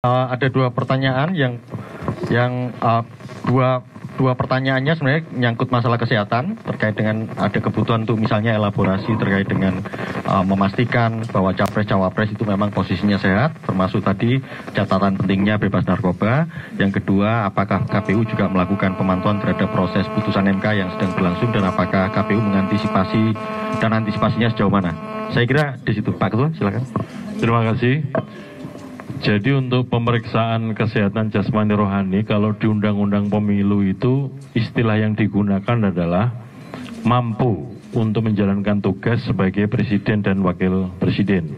Ada dua pertanyaan dua pertanyaannya sebenarnya menyangkut masalah kesehatan terkait dengan ada kebutuhan untuk misalnya elaborasi terkait dengan memastikan bahwa capres-cawapres itu memang posisinya sehat, termasuk tadi catatan pentingnya bebas narkoba. Yang kedua, apakah KPU juga melakukan pemantauan terhadap proses putusan MK yang sedang berlangsung dan apakah KPU mengantisipasi dan antisipasinya sejauh mana? Saya kira di situ, Pak Ketua, silakan. Terima kasih. Jadi untuk pemeriksaan kesehatan jasmani rohani, kalau di Undang-Undang Pemilu itu istilah yang digunakan adalah mampu untuk menjalankan tugas sebagai presiden dan wakil presiden.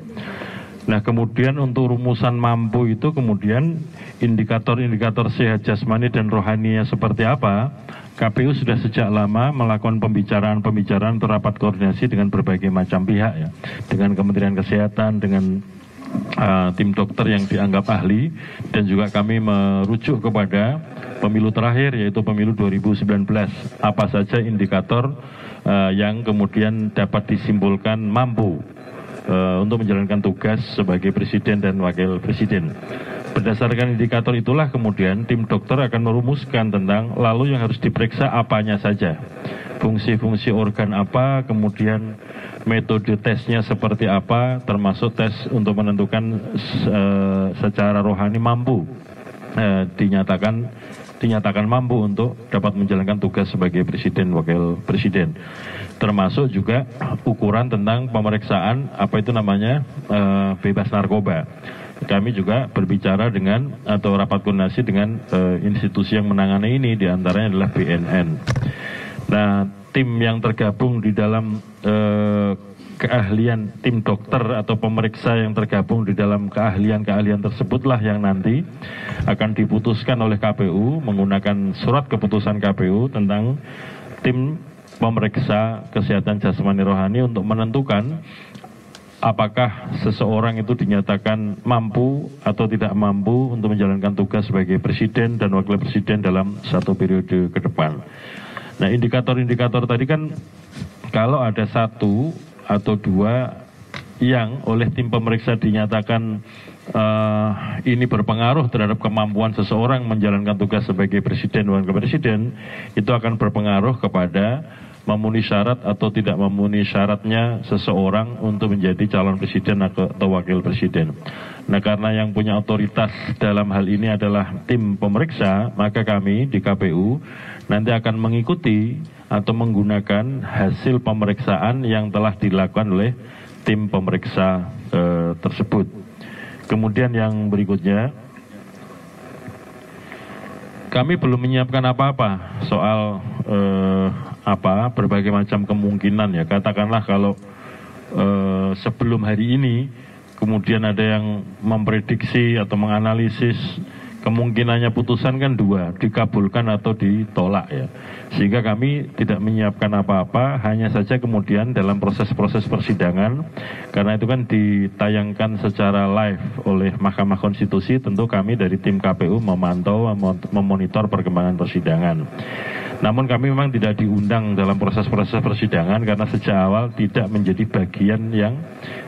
Nah, kemudian untuk rumusan mampu itu kemudian indikator-indikator sehat jasmani dan rohaninya seperti apa, KPU sudah sejak lama melakukan pembicaraan atau rapat koordinasi dengan berbagai macam pihak ya, dengan Kementerian Kesehatan, dengan tim dokter yang dianggap ahli, dan juga kami merujuk kepada pemilu terakhir yaitu pemilu 2019. Apa saja indikator yang kemudian dapat disimpulkan mampu untuk menjalankan tugas sebagai presiden dan wakil presiden. Berdasarkan indikator itulah kemudian tim dokter akan merumuskan tentang lalu yang harus diperiksa apanya saja, fungsi-fungsi organ apa, kemudian metode tesnya seperti apa, termasuk tes untuk menentukan secara rohani mampu dinyatakan mampu untuk dapat menjalankan tugas sebagai presiden wakil presiden, termasuk juga ukuran tentang pemeriksaan bebas narkoba. Kami juga berbicara dengan atau rapat koordinasi dengan institusi yang menangani ini, diantaranya adalah BNN. Nah, tim yang tergabung di dalam keahlian tim dokter atau pemeriksa yang tergabung di dalam keahlian tersebutlah yang nanti akan diputuskan oleh KPU menggunakan surat keputusan KPU tentang tim pemeriksa kesehatan jasmani rohani untuk menentukan apakah seseorang itu dinyatakan mampu atau tidak mampu untuk menjalankan tugas sebagai presiden dan wakil presiden dalam satu periode ke depan. Nah, indikator-indikator tadi kan kalau ada satu atau dua yang oleh tim pemeriksa dinyatakan ini berpengaruh terhadap kemampuan seseorang menjalankan tugas sebagai presiden dan wakil presiden, itu akan berpengaruh kepada memenuhi syarat atau tidak memenuhi syaratnya seseorang untuk menjadi calon presiden atau wakil presiden. Nah, karena yang punya otoritas dalam hal ini adalah tim pemeriksa, maka kami di KPU nanti akan mengikuti atau menggunakan hasil pemeriksaan yang telah dilakukan oleh tim pemeriksa tersebut. Kemudian yang berikutnya, kami belum menyiapkan apa-apa soal berbagai macam kemungkinan ya. Katakanlah kalau sebelum hari ini kemudian ada yang memprediksi atau menganalisis kemungkinannya putusan kan dua, dikabulkan atau ditolak ya. Sehingga kami tidak menyiapkan apa-apa, hanya saja kemudian dalam proses-proses persidangan, karena itu kan ditayangkan secara live oleh Mahkamah Konstitusi, tentu kami dari tim KPU memantau, memonitor perkembangan persidangan. Namun kami memang tidak diundang dalam proses-proses persidangan karena sejak awal tidak menjadi bagian yang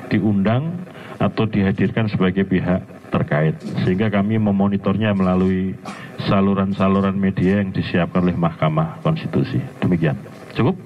diundang atau dihadirkan sebagai pihak terkait, sehingga kami memonitornya melalui saluran-saluran media yang disiapkan oleh Mahkamah Konstitusi. Demikian. Cukup?